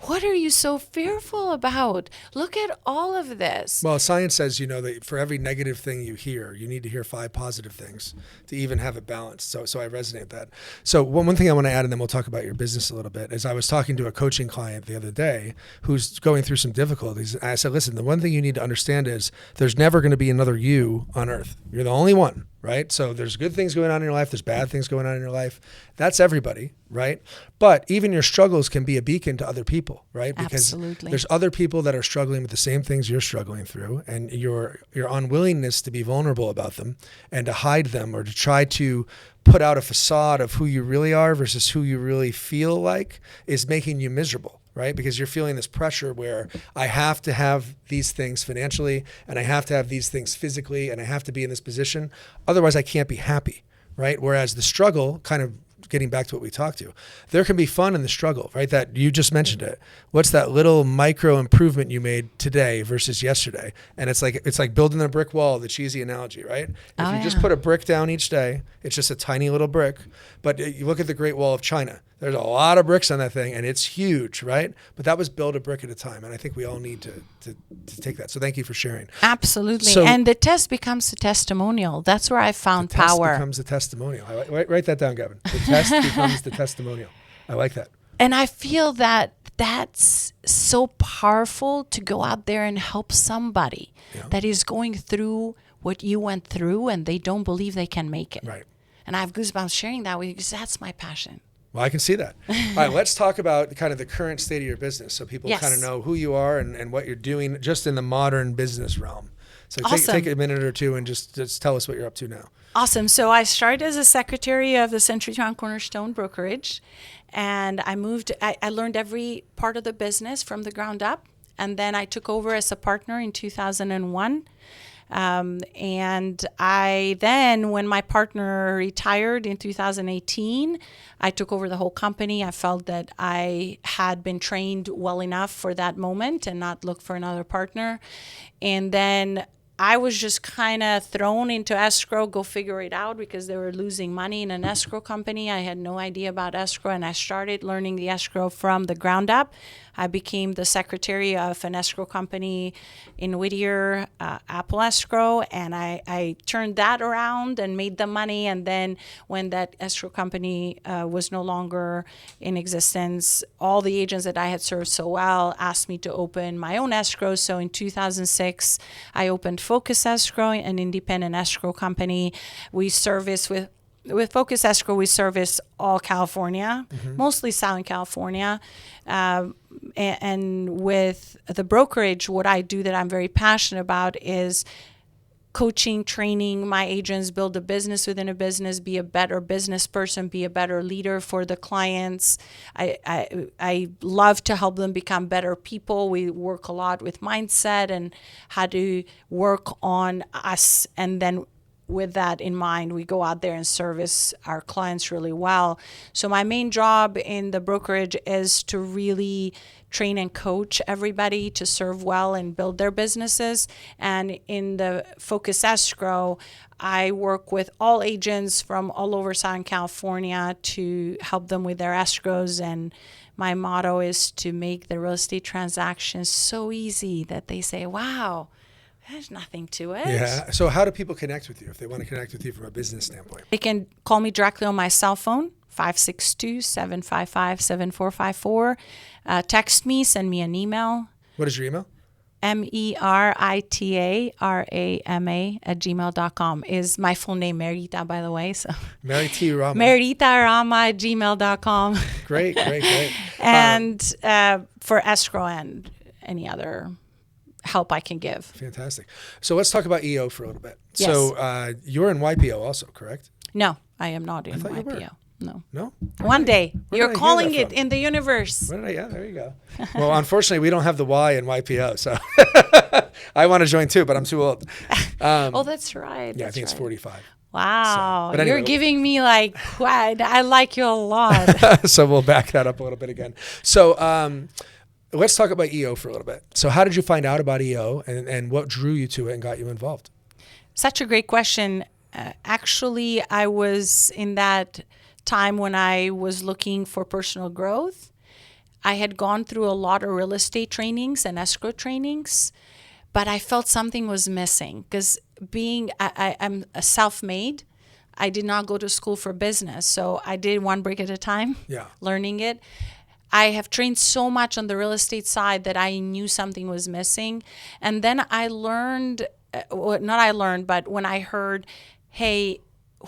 what are you so fearful about? Look at all of this. Well, science says, that for every negative thing you hear, you need to hear 5 positive things to even have it balanced. So I resonate with that. So one thing I want to add, and then we'll talk about your business a little bit, is I was talking to a coaching client the other day who's going through some difficulties. And I said, listen, the one thing you need to understand is there's never going to be another you on earth. You're the only one, right? So there's good things going on in your life. There's bad things going on in your life. That's everybody, right? But even your struggles can be a beacon to other people, right? Because Absolutely. there's other people that are struggling with the same things you're struggling through, and your unwillingness to be vulnerable about them and to hide them or to try to put out a facade of who you really are versus who you really feel like is making you miserable, right? Because you're feeling this pressure where I have to have these things financially and I have to have these things physically and I have to be in this position. Otherwise I can't be happy, right? Whereas the struggle, kind of getting back to what we talked to, there can be fun in the struggle, right? That you just mentioned it. What's that little micro improvement you made today versus yesterday? And it's like building a brick wall, the cheesy analogy, right? If you just put a brick down each day, it's just a tiny little brick. But you look at the Great Wall of China. There's a lot of bricks on that thing, and it's huge, right? But that was built a brick at a time, and I think we all need to take that. So thank you for sharing. Absolutely. So- and the test becomes a testimonial. That's where I found Test power. becomes the testimonial. Write that down, Gavin. The test becomes the testimonial. I like that. And I feel that that's so powerful to go out there and help somebody that is going through what you went through and they don't believe they can make it. Right. And I have goosebumps sharing that with you because that's my passion. Well, I can see that. All right, let's talk about kind of the current state of your business so people Yes. kind of know who you are and what you're doing just in the modern business realm. So Awesome. take a minute or two and just tell us what you're up to now. Awesome. So I started as a secretary of the Centurytown Cornerstone Brokerage, and I learned every part of the business from the ground up. And then I took over as a partner in 2001. And I then, when my partner retired in 2018, I took over the whole company. I felt that I had been trained well enough for that moment and not look for another partner. And then I was just kind of thrown into escrow, go figure it out, because they were losing money in an escrow company. I had no idea about escrow, and I started learning the escrow from the ground up. I became the secretary of an escrow company in Whittier, Apple Escrow, and I turned that around and made the money. And then when that escrow company was no longer in existence, all the agents that I had served so well asked me to open my own escrow. So in 2006, I opened Focus Escrow, an independent escrow company. We service with Focus Escrow, we service all California, mostly Southern California. And with the brokerage, what I do that I'm very passionate about is coaching, training my agents, build a business within a business, be a better business person, be a better leader for the clients. I love to help them become better people. We work a lot with mindset and how to work on us, and then with that in mind, we go out there and service our clients really well. So my main job in the brokerage is to really train and coach everybody to serve well and build their businesses. And in the Focus Escrow, I work with all agents from all over Southern California to help them with their escrows. And my motto is to make the real estate transactions so easy that they say, wow, there's nothing to it. Yeah. So how do people connect with you if they want to connect with you from a business standpoint? They can call me directly on my cell phone, 562-755-7454. Text me, send me an email. What is your email? MERITARAMA@gmail.com is my full name, Merita, by the way. So Merita Rama. MeritaRama@gmail.com. Great. And for escrow and any other help I can give. Fantastic. So let's talk about EO for a little bit. Yes. So you're in YPO also, correct? No, I am not in thought you were. YPO. No. No? One day. Where You're did I hear calling that it from? in the universe. Yeah, there you go. Well, unfortunately, we don't have the Y in YPO, so I want to join too, but I'm too old. Oh, that's right. Yeah, I that's think it's right. 45. Wow. but anyway. You're giving me like, what? I like you a lot. So we'll back that up a little bit again. So let's talk about EO for a little bit. So how did you find out about EO, and what drew you to it and got you involved? Such a great question. Actually, I was in that time when I was looking for personal growth. I had gone through a lot of real estate trainings and escrow trainings, but I felt something was missing because I'm a self-made. I did not go to school for business, so I did one brick at a time, learning it. I have trained so much on the real estate side that I knew something was missing. And then I learned, but when I heard, hey,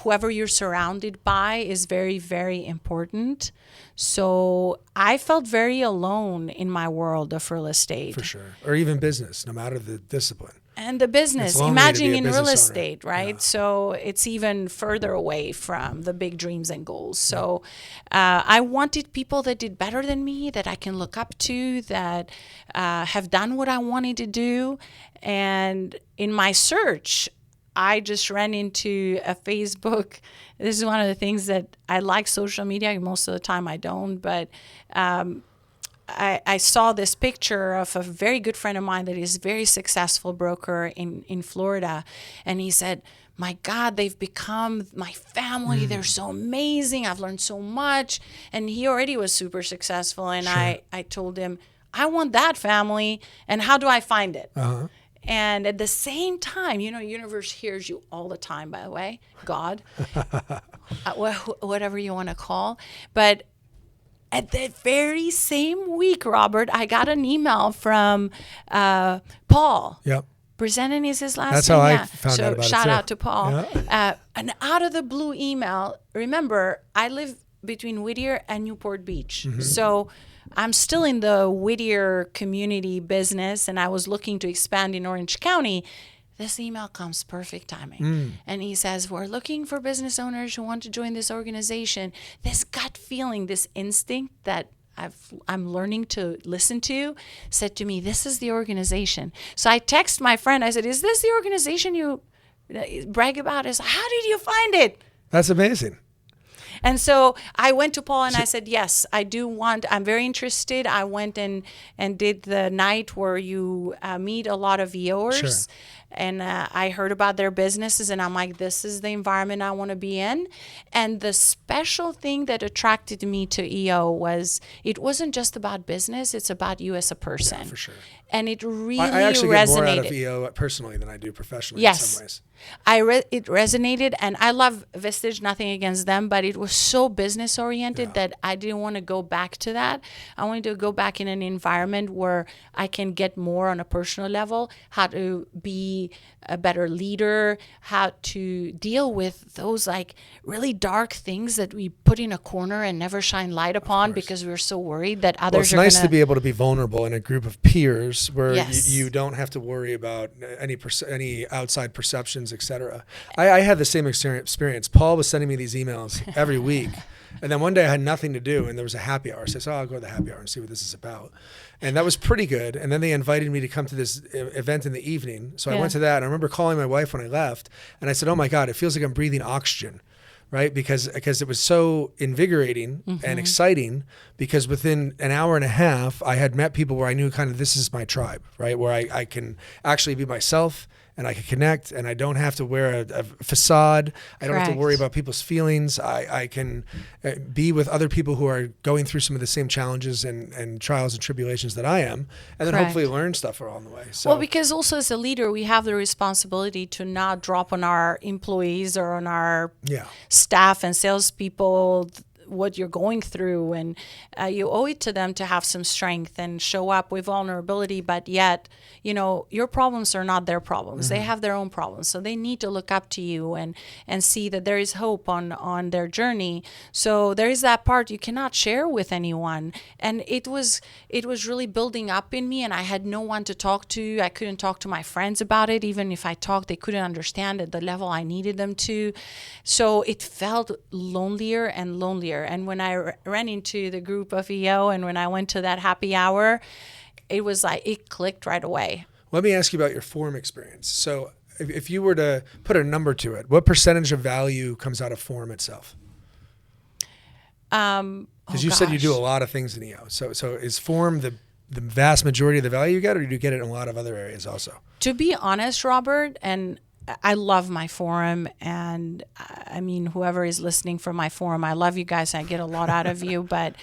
whoever you're surrounded by is very, very important. So I felt very alone in my world of real estate. For sure. Or even business, no matter the discipline. And the business, It's lonely to imagine be a in business real owner. estate, right? Yeah. So it's even further away from the big dreams and goals. So I wanted people that did better than me, that I can look up to, that have done what I wanted to do. And in my search, I just ran into a Facebook. This is one of the things that I like social media. Most of the time I don't, but I saw this picture of a very good friend of mine that is a very successful broker in Florida. And he said, my God, they've become my family. They're so amazing. I've learned so much. And he already was super successful. And I told him, I want that family. And how do I find it? Uh-huh. And at the same time, universe hears you all the time, by the way, God, whatever you want to call. But at the very same week, Robert, I got an email from Paul. Yep. Brazendon is his last That's name. how I Yeah. found out about it, shout too. out to Paul. Yeah. An out of the blue email. Remember, I live between Whittier and Newport Beach. Mm-hmm. So I'm still in the Whittier community business, and I was looking to expand in Orange County. This email comes perfect timing. And he says, we're looking for business owners who want to join this organization. This gut feeling, this instinct that I'm learning to listen to said to me, this is the organization. So I text my friend. I said, is this the organization you brag about? Is how did you find it? That's amazing. And so I went to Paul and I said, yes, I'm very interested. I went and did the night where you meet a lot of EOers. Sure. And I heard about their businesses and I'm like, this is the environment I want to be in. And the special thing that attracted me to EO was it wasn't just about business, it's about you as a person. Yeah, for sure. And it really I actually resonated. get more out of EO personally than I do professionally in some ways. It resonated, and I love Vistage, nothing against them, but it was so business oriented that I didn't want to go back to that. I wanted to go back in an environment where I can get more on a personal level, how to be a better leader, how to deal with those like really dark things that we put in a corner and never shine light upon because we're so worried that others are going to... Well, it's nice to be able to be vulnerable in a group of peers where you don't have to worry about any outside perceptions, etc. I had the same experience. Paul was sending me these emails every week. And then one day I had nothing to do and there was a happy hour. So I said, I'll go to the happy hour and see what this is about. And that was pretty good. And then they invited me to come to this event in the evening. So I went to that. And I remember calling my wife when I left and I said, oh my God, it feels like I'm breathing oxygen. Right? Because it was so invigorating and exciting, because within an hour and a half, I had met people where I knew kind of this is my tribe, right? Where I can actually be myself and I can connect and I don't have to wear a facade. I don't have to worry about people's feelings. I can be with other people who are going through some of the same challenges and trials and tribulations that I am, and then hopefully learn stuff along the way. So, well, because also as a leader, we have the responsibility to not drop on our employees or on our staff and salespeople what you're going through, and you owe it to them to have some strength and show up with vulnerability, but yet, you know, your problems are not their problems. They have their own problems, so they need to look up to you and see that there is hope on their journey. So there is that part you cannot share with anyone, and it was really building up in me, and I had no one to talk to. I couldn't talk to my friends about it. Even if I talked, they couldn't understand at the level I needed them to. So it felt lonelier and lonelier. And when I ran into the group of EO and when I went to that happy hour, it was like it clicked right away. Let me ask you about your forum experience. So if you were to put a number to it, what percentage of value comes out of forum itself? Because you said you do a lot of things in EO. So is forum the vast majority of the value you get, or do you get it in a lot of other areas also? To be honest, Robert, and I love my forum, and I mean, whoever is listening from my forum, I love you guys. I get a lot out of you. But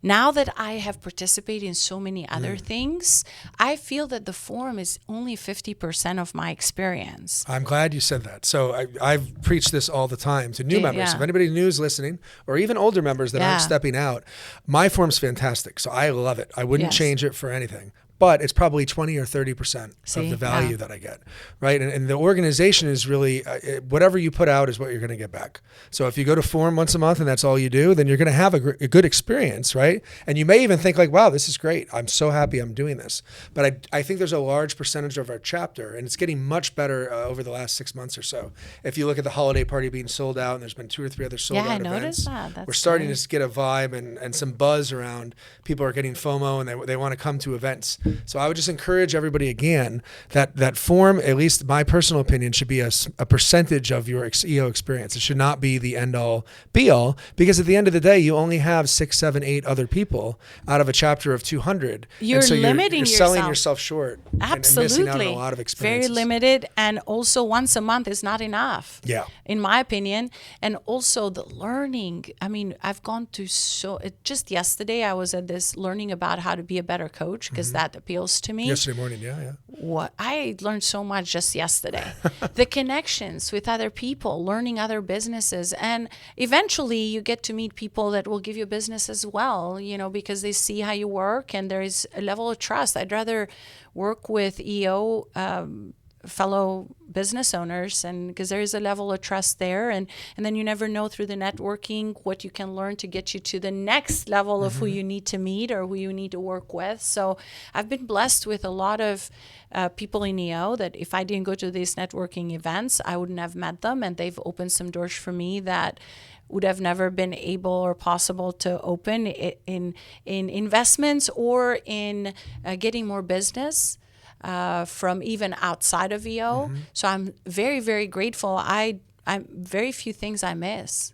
now that I have participated in so many other things, I feel that the forum is only 50% of my experience. I'm glad you said that. So I've preached this all the time to new members. If anybody new is listening, or even older members that aren't stepping out, my forum's fantastic. So I love it. I wouldn't change it for anything. But it's probably 20 or 30% of the value that I get, right? And the organization is really, whatever you put out is what you're going to get back. So if you go to forum once a month and that's all you do, then you're going to have a good experience, right? And you may even think like, wow, this is great. I'm so happy I'm doing this. But I think there's a large percentage of our chapter, and it's getting much better over the last 6 months or so. If you look at the holiday party being sold out, and there's been 2 or 3 other sold out events. We're starting to get a vibe and some buzz around. People are getting FOMO and they want to come to events. So I would just encourage everybody again that forum, at least my personal opinion, should be a percentage of your EO experience. It should not be the end all be all, because at the end of the day, you only have 6, 7, 8 other people out of a chapter of 200. You're limiting yourself. You're selling yourself short. Absolutely. And missing out on a lot of experiences. Very limited, and also once a month is not enough. Yeah. In my opinion, and also the learning. I mean, I've gone to just yesterday I was at this learning about how to be a better coach, because that appeals to me. Yesterday morning, yeah. What I learned so much just yesterday. The connections with other people, learning other businesses, and eventually you get to meet people that will give you business as well, you know, because they see how you work and there is a level of trust. I'd rather work with EO fellow business owners, and because there is a level of trust there, and then you never know through the networking what you can learn to get you to the next level of who you need to meet or who you need to work with. So I've been blessed with a lot of people in EO that if I didn't go to these networking events, I wouldn't have met them, and they've opened some doors for me that would have never been able or possible to open in investments or in getting more business from even outside of EO. So I'm very, very grateful. I'm very few things I miss.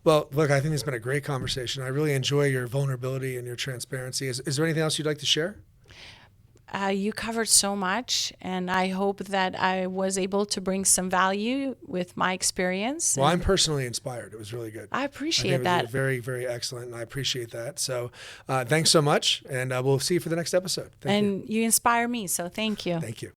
Well, look, I think it's been a great conversation. I really enjoy your vulnerability and your transparency. Is there anything else you'd like to share? You covered so much, and I hope that I was able to bring some value with my experience. Well, I'm personally inspired. It was really good. I I appreciate think it was that. very, very excellent, and I appreciate that. So thanks so much, and we'll see you for the next episode. Thank you. And you inspire me, so thank you. Thank you.